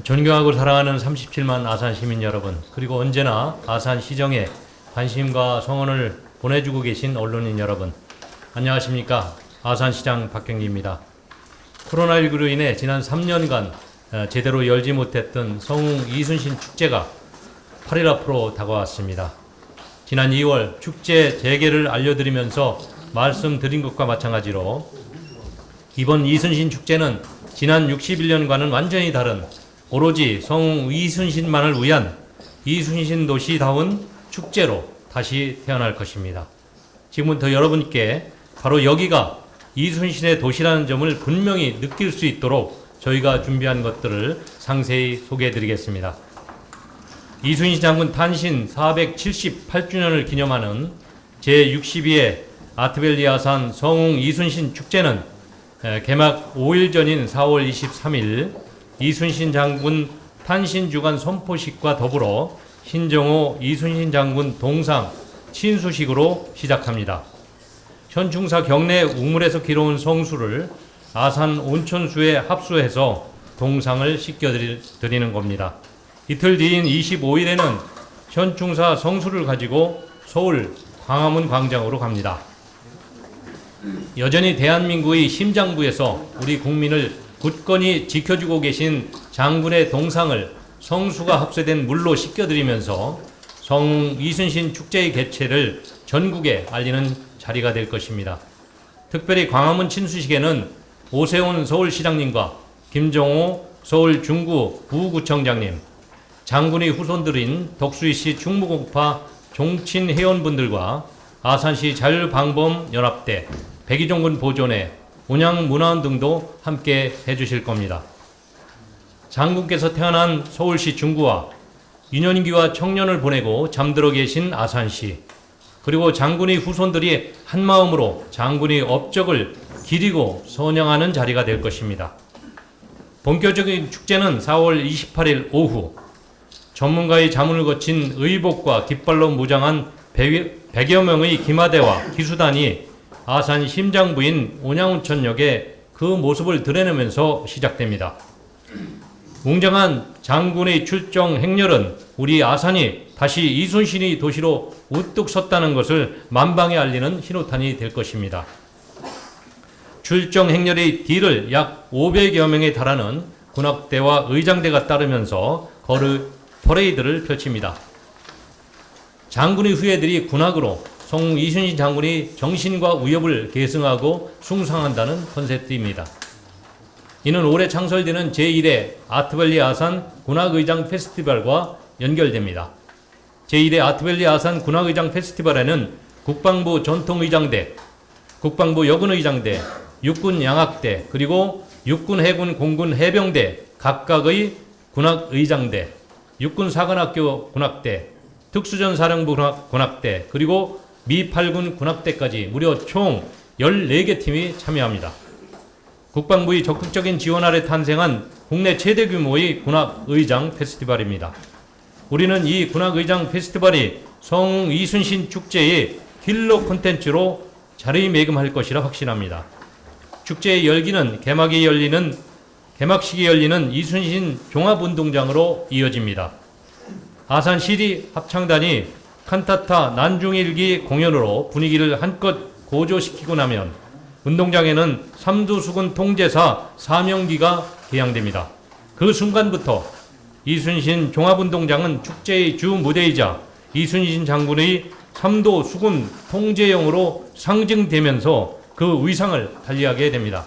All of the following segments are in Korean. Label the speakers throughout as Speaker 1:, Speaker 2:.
Speaker 1: 존경하고 사랑하는 37만 아산 시민 여러분, 그리고 언제나 아산 시정에 관심과 성원을 보내주고 계신 언론인 여러분, 안녕하십니까. 아산시장 박경기입니다. 코로나19로 인해 지난 3년간 제대로 열지 못했던 성웅 이순신 축제가 8일 앞으로 다가왔습니다. 지난 2월 축제 재개를 알려드리면서 말씀드린 것과 마찬가지로 이번 이순신 축제는 지난 61년과는 완전히 다른 오로지 성웅 이순신만을 위한 이순신 도시다운 축제로 다시 태어날 것입니다. 지금부터 여러분께 바로 여기가 이순신의 도시라는 점을 분명히 느낄 수 있도록 저희가 준비한 것들을 상세히 소개해 드리겠습니다. 이순신 장군 탄신 478주년을 기념하는 제62회 아트밸리 아산 성웅 이순신 축제는 개막 5일 전인 4월 23일 이순신 장군 탄신 주간 선포식과 더불어 신정호 이순신 장군 동상 친수식으로 시작합니다. 현충사 경내 우물에서 기러온 성수를 아산 온천수에 합수해서 동상을 씻겨드리는 겁니다. 이틀 뒤인 25일에는 현충사 성수를 가지고 서울 광화문 광장으로 갑니다. 여전히 대한민국의 심장부에서 우리 국민을 굳건히 지켜주고 계신 장군의 동상을 성수가 합세된 물로 씻겨드리면서 성웅 이순신 축제의 개최를 전국에 알리는 자리가 될 것입니다. 특별히 광화문 친수식에는 오세훈 서울시장님과 김정호 서울 중구 부구청장님, 장군의 후손들인 덕수이시 충무공파 종친 회원분들과 아산시 자율방범연합대, 백이종군 보존회, 온양문화원 등도 함께 해주실 겁니다. 장군께서 태어난 서울시 중구와 유년기와 청년을 보내고 잠들어 계신 아산시, 그리고 장군의 후손들이 한마음으로 장군의 업적을 기리고 선양하는 자리가 될 것입니다. 본격적인 축제는 4월 28일 오후 전문가의 자문을 거친 의복과 깃발로 무장한 100여 명의 기마대와 기수단이 아산 심장부인 온양온천역에 그 모습을 드러내면서 시작됩니다. 웅장한 장군의 출정 행렬은 우리 아산이 다시 이순신의 도시로 우뚝 섰다는 것을 만방에 알리는 신호탄이 될 것입니다. 출정 행렬의 뒤를 약 500여 명에 달하는 군악대와 의장대가 따르면서 퍼레이드를 펼칩니다. 장군의 후예들이 군악으로 성웅 이순신 장군이 정신과 위협을 계승하고 숭상한다는 컨셉입니다. 이는 올해 창설되는 제1회 아트밸리 아산 군악의장 페스티벌과 연결됩니다. 제1회 아트밸리 아산 군악의장 페스티벌에는 국방부 전통의장대, 국방부 여군의장대, 육군 양악대, 그리고 육군 해군 공군 해병대 각각의 군악의장대, 육군사관학교 군악대, 특수전사령부 군악대, 그리고 미 8군 군악대까지 무려 총 14개 팀이 참여합니다. 국방부의 적극적인 지원 아래 탄생한 국내 최대 규모의 군악의장 페스티벌입니다. 우리는 이 군악의장 페스티벌이 성웅 이순신 축제의 킬러 콘텐츠로 자리매김할 것이라 확신합니다. 축제의 열기는 개막식이 열리는 이순신 종합운동장으로 이어집니다. 아산 시리 합창단이 칸타타 난중일기 공연으로 분위기를 한껏 고조시키고 나면 운동장에는 삼두수군 통제사 사명기가 개양됩니다. 그 순간부터 이순신 종합운동장은 축제의 주 무대이자 이순신 장군의 삼도수군 통제용으로 상징되면서 그 위상을 달리하게 됩니다.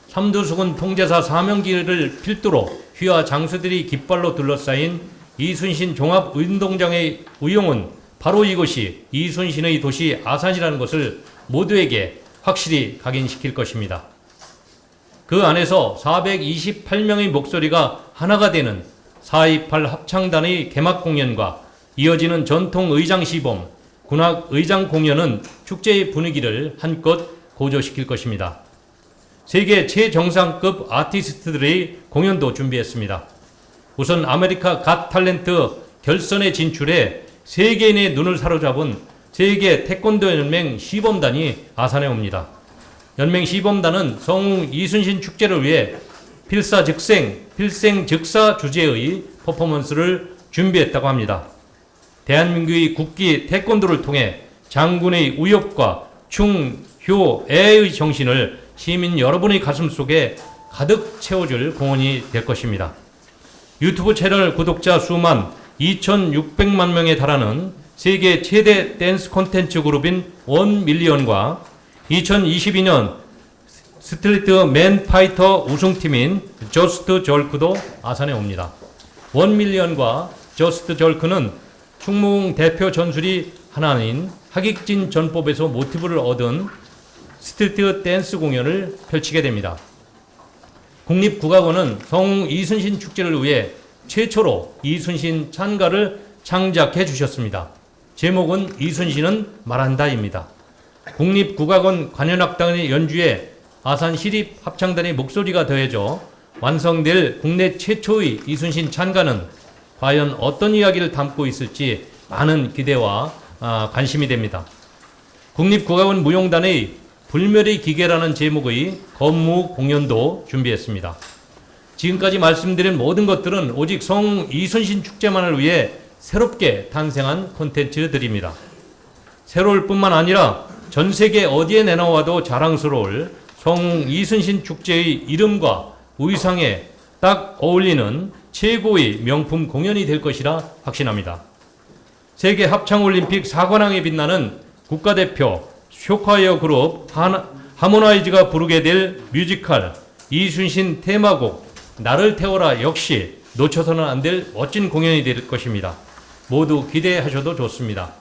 Speaker 1: 삼두수군 통제사 사명기를 필두로 휘하 장수들이 깃발로 둘러싸인 이순신 종합운동장의 의용은 바로 이것이 이순신의 도시 아산이라는 것을 모두에게 확실히 각인시킬 것입니다. 그 안에서 428명의 목소리가 하나가 되는 428 합창단의 개막 공연과 이어지는 전통 의장 시범, 군악 의장 공연은 축제의 분위기를 한껏 고조시킬 것입니다. 세계 최정상급 아티스트들의 공연도 준비했습니다. 우선 아메리카 갓 탤런트 결선에 진출해 세계인의 눈을 사로잡은 세계 태권도 연맹 시범단이 아산에 옵니다. 연맹 시범단은 성웅 이순신 축제를 위해 필사즉생, 필생즉사 주제의 퍼포먼스를 준비했다고 합니다. 대한민국의 국기 태권도를 통해 장군의 우엽과 충효애의 정신을 시민 여러분의 가슴 속에 가득 채워줄 공헌이 될 것입니다. 유튜브 채널 구독자 수만 2,600만 명에 달하는 세계 최대 댄스 콘텐츠 그룹인 1밀리언과 2022년 스트리트 맨 파이터 우승팀인 저스트 절크도 아산에 옵니다. 1밀리언과 저스트 절크는 충무공 대표 전술이 하나인 하객진 전법에서 모티브를 얻은 스트리트 댄스 공연을 펼치게 됩니다. 국립국악원은 성웅 이순신 축제를 위해 최초로 이순신 찬가를 창작해 주셨습니다. 제목은 이순신은 말한다입니다. 국립국악원 관현악단의 연주에 아산시립합창단의 목소리가 더해져 완성될 국내 최초의 이순신 찬가는 과연 어떤 이야기를 담고 있을지 많은 기대와 관심이 됩니다. 국립국악원 무용단의 불멸의 기계라는 제목의 건무 공연도 준비했습니다. 지금까지 말씀드린 모든 것들은 오직 성웅 이순신 축제만을 위해 새롭게 탄생한 콘텐츠들입니다. 새로울 뿐만 아니라 전 세계 어디에 내놓아도 자랑스러울 성웅 이순신 축제의 이름과 의상에 딱 어울리는 최고의 명품 공연이 될 것이라 확신합니다. 세계 합창올림픽 4관왕에 빛나는 국가대표 쇼콰이어 그룹 하모나이즈가 부르게 될 뮤지컬 이순신 테마곡 나를 태워라 역시 놓쳐서는 안 될 멋진 공연이 될 것입니다. 모두 기대하셔도 좋습니다.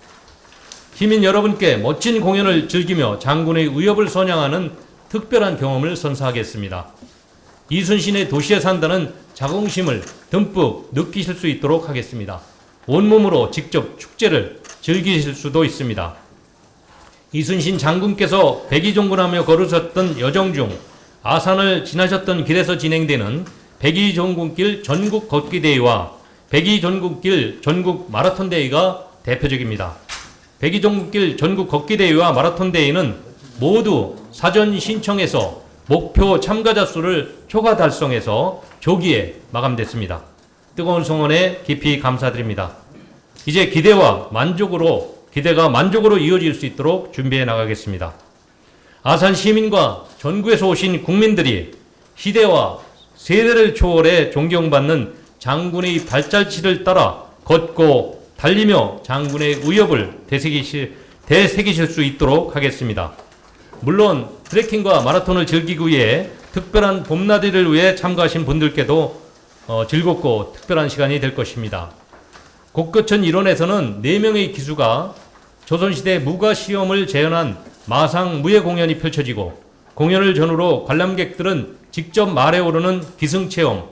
Speaker 1: 시민 여러분께 멋진 공연을 즐기며 장군의 위협을 선양하는 특별한 경험을 선사하겠습니다. 이순신의 도시에 산다는 자긍심을 듬뿍 느끼실 수 있도록 하겠습니다. 온몸으로 직접 축제를 즐기실 수도 있습니다. 이순신 장군께서 백의종군하며 걸으셨던 여정 중 아산을 지나셨던 길에서 진행되는 백의종군길 전국 걷기대회와 백의종군길 전국 마라톤대회가 대표적입니다. 백의종군길 전국 걷기대회와 마라톤대회는 모두 사전 신청해서 목표 참가자 수를 초과 달성해서 조기에 마감됐습니다. 뜨거운 성원에 깊이 감사드립니다. 이제 기대가 만족으로 이어질 수 있도록 준비해 나가겠습니다. 아산 시민과 전국에서 오신 국민들이 시대와 세대를 초월해 존경받는 장군의 발자취를 따라 걷고 달리며 장군의 위협을 되새기실 수 있도록 하겠습니다. 물론 트레킹과 마라톤을 즐기기 위해 특별한 봄나들이를 위해 참가하신 분들께도 즐겁고 특별한 시간이 될 것입니다. 곡거천 일원에서는 4명의 기수가 조선시대 무가시험을 재현한 마상 무예 공연이 펼쳐지고 공연을 전후로 관람객들은 직접 말에 오르는 기승체험,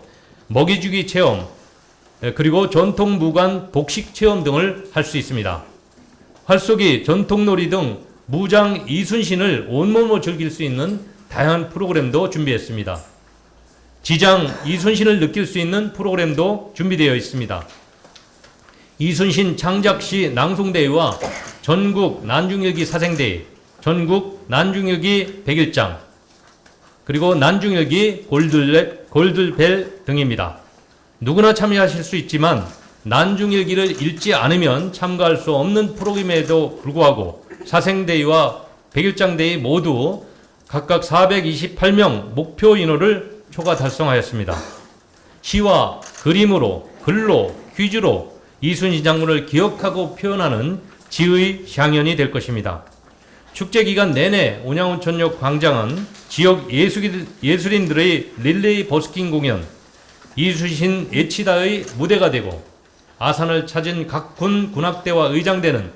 Speaker 1: 먹이주기 체험, 그리고 전통 무관 복식 체험 등을 할 수 있습니다. 활쏘기, 전통놀이 등 무장 이순신을 온몸으로 즐길 수 있는 다양한 프로그램도 준비했습니다. 지장 이순신을 느낄 수 있는 프로그램도 준비되어 있습니다. 이순신 창작시 낭송대회와 전국 난중일기 사생대회, 전국 난중일기 100일장, 그리고 난중일기 골들벨 등입니다. 누구나 참여하실 수 있지만 난중일기를 읽지 않으면 참가할 수 없는 프로그램에도 불구하고 사생대회와 100일장대회 모두 각각 428명 목표 인원을 초과 달성하였습니다. 시와 그림으로, 글로, 퀴즈로 이순신 장군을 기억하고 표현하는 지의 향연이 될 것입니다. 축제 기간 내내 온양온천역 광장은 지역 예술인들의 릴레이 버스킹 공연, 이순신 애치다의 무대가 되고 아산을 찾은 각 군 군악대와 의장대는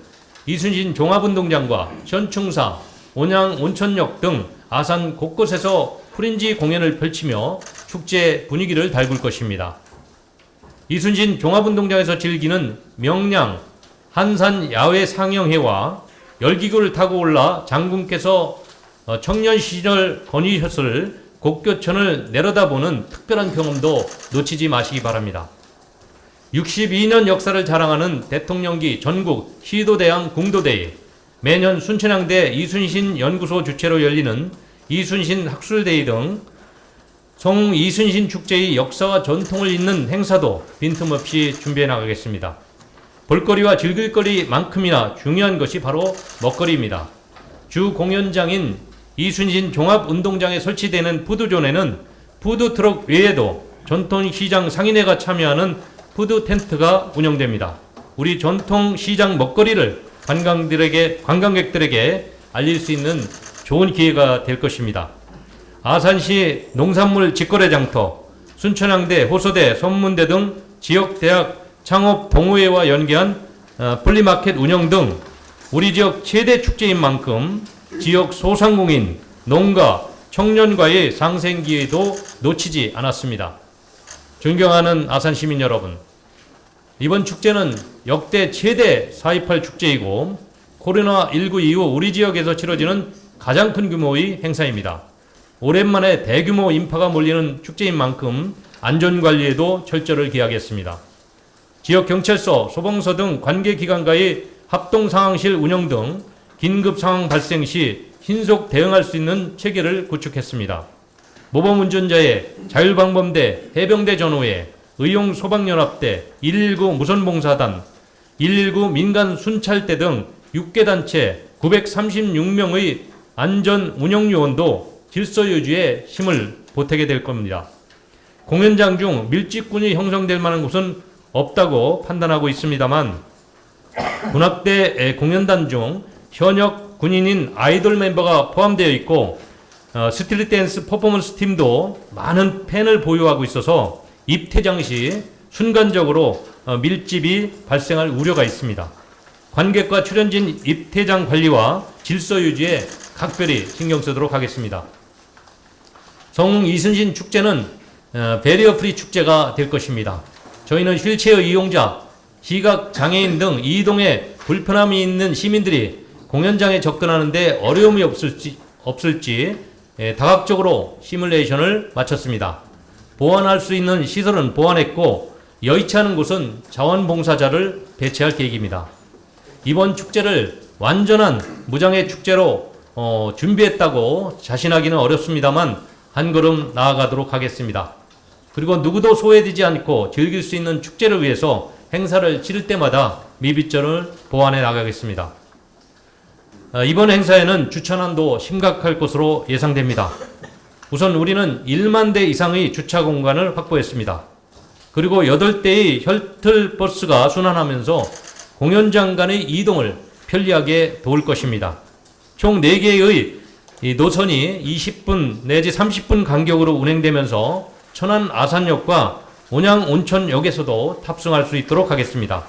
Speaker 1: 이순신 종합운동장과 현충사, 온양온천역 등 아산 곳곳에서 프린지 공연을 펼치며 축제 분위기를 달굴 것입니다. 이순신 종합운동장에서 즐기는 명량 한산 야외 상영회와 열기구를 타고 올라 장군께서 청년 시절 거니셨을 곡교천을 내려다보는 특별한 경험도 놓치지 마시기 바랍니다. 62년 역사를 자랑하는 대통령기 전국 시도대항 궁도대회, 매년 순천향대 이순신 연구소 주최로 열리는 이순신 학술대회 등 성웅 이순신 축제의 역사와 전통을 잇는 행사도 빈틈없이 준비해 나가겠습니다. 볼거리와 즐길거리만큼이나 중요한 것이 바로 먹거리입니다. 주 공연장인 이순신 종합운동장에 설치되는 푸드존에는 푸드트럭 외에도 전통시장 상인회가 참여하는 푸드텐트가 운영됩니다. 우리 전통시장 먹거리를 관광객들에게 알릴 수 있는 좋은 기회가 될 것입니다. 아산시 농산물 직거래 장터, 순천향대, 호서대, 선문대 등 지역대학 창업동호회와 연계한 플리마켓 운영 등 우리 지역 최대 축제인 만큼 지역 소상공인, 농가, 청년과의 상생 기회도 놓치지 않았습니다. 존경하는 아산 시민 여러분, 이번 축제는 역대 최대 4.28 축제이고 코로나19 이후 우리 지역에서 치러지는 가장 큰 규모의 행사입니다. 오랜만에 대규모 인파가 몰리는 축제인 만큼 안전관리에도 철저를 기하겠습니다. 지역경찰서, 소방서 등 관계기관과의 합동상황실 운영 등 긴급상황 발생 시 신속 대응할 수 있는 체계를 구축했습니다. 모범운전자의 자율방범대, 해병대 전호회, 의용소방연합대, 119 무선봉사단, 119 민간순찰대 등 6개 단체 936명의 안전 운영요원도 질서 유지에 힘을 보태게 될 겁니다. 공연장 중 밀집군이 형성될 만한 곳은 없다고 판단하고 있습니다만 군악대 공연단 중 현역 군인인 아이돌 멤버가 포함되어 있고 스트릿 댄스 퍼포먼스 팀도 많은 팬을 보유하고 있어서 입퇴장 시 순간적으로 밀집이 발생할 우려가 있습니다. 관객과 출연진 입퇴장 관리와 질서 유지에 각별히 신경 쓰도록 하겠습니다. 성웅 이순신 축제는 배리어 프리 축제가 될 것입니다. 저희는 휠체어 이용자, 시각 장애인 등 이동에 불편함이 있는 시민들이 공연장에 접근하는데 어려움이 없을지 다각적으로 시뮬레이션을 마쳤습니다. 보완할 수 있는 시설은 보완했고 여의치 않은 곳은 자원봉사자를 배치할 계획입니다. 이번 축제를 완전한 무장애 축제로 준비했다고 자신하기는 어렵습니다만 한 걸음 나아가도록 하겠습니다. 그리고 누구도 소외되지 않고 즐길 수 있는 축제를 위해서 행사를 치를 때마다 미비점을 보완해 나가겠습니다. 이번 행사에는 주차난도 심각할 것으로 예상됩니다. 우선 우리는 1만 대 이상의 주차 공간을 확보했습니다. 그리고 8대의 셔틀버스가 순환하면서 공연장 간의 이동을 편리하게 도울 것입니다. 총 4개의 이 노선이 20분 내지 30분 간격으로 운행되면서 천안 아산역과 온양 온천역에서도 탑승할 수 있도록 하겠습니다.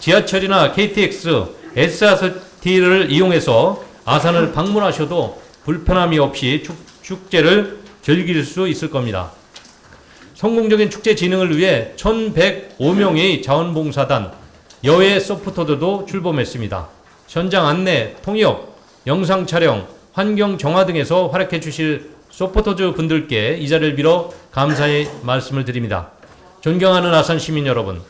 Speaker 1: 지하철이나 KTX, SRT를 이용해서 아산을 방문하셔도 불편함이 없이 축제를 즐길 수 있을 겁니다. 성공적인 축제 진행을 위해 1105명의 자원봉사단, 여외 서포터들도 출범했습니다. 현장 안내, 통역, 영상 촬영, 환경 정화 등에서 활약해 주실 서포터즈 분들께 이 자리를 빌어 감사의 말씀을 드립니다. 존경하는 아산 시민 여러분,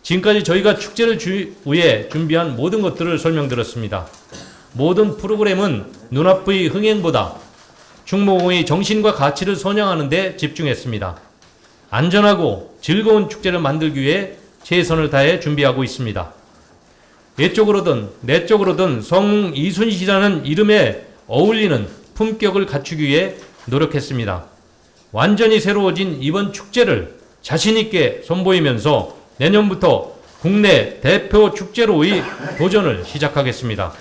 Speaker 1: 지금까지 저희가 축제를 위해 준비한 모든 것들을 설명드렸습니다. 모든 프로그램은 눈앞의 흥행보다 충무공의 정신과 가치를 선양하는 데 집중했습니다. 안전하고 즐거운 축제를 만들기 위해 최선을 다해 준비하고 있습니다. 외적으로든 내적으로든 성웅 이순신이라는 이름에 어울리는 품격을 갖추기 위해 노력했습니다. 완전히 새로워진 이번 축제를 자신있게 선보이면서 내년부터 국내 대표 축제로의 도전을 시작하겠습니다.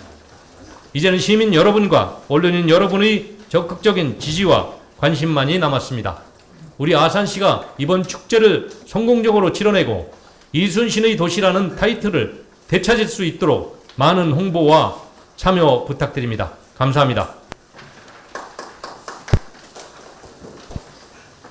Speaker 1: 이제는 시민 여러분과 언론인 여러분의 적극적인 지지와 관심만이 남았습니다. 우리 아산시가 이번 축제를 성공적으로 치러내고 이순신의 도시라는 타이틀을 되찾을 수 있도록 많은 홍보와 참여 부탁드립니다. 감사합니다.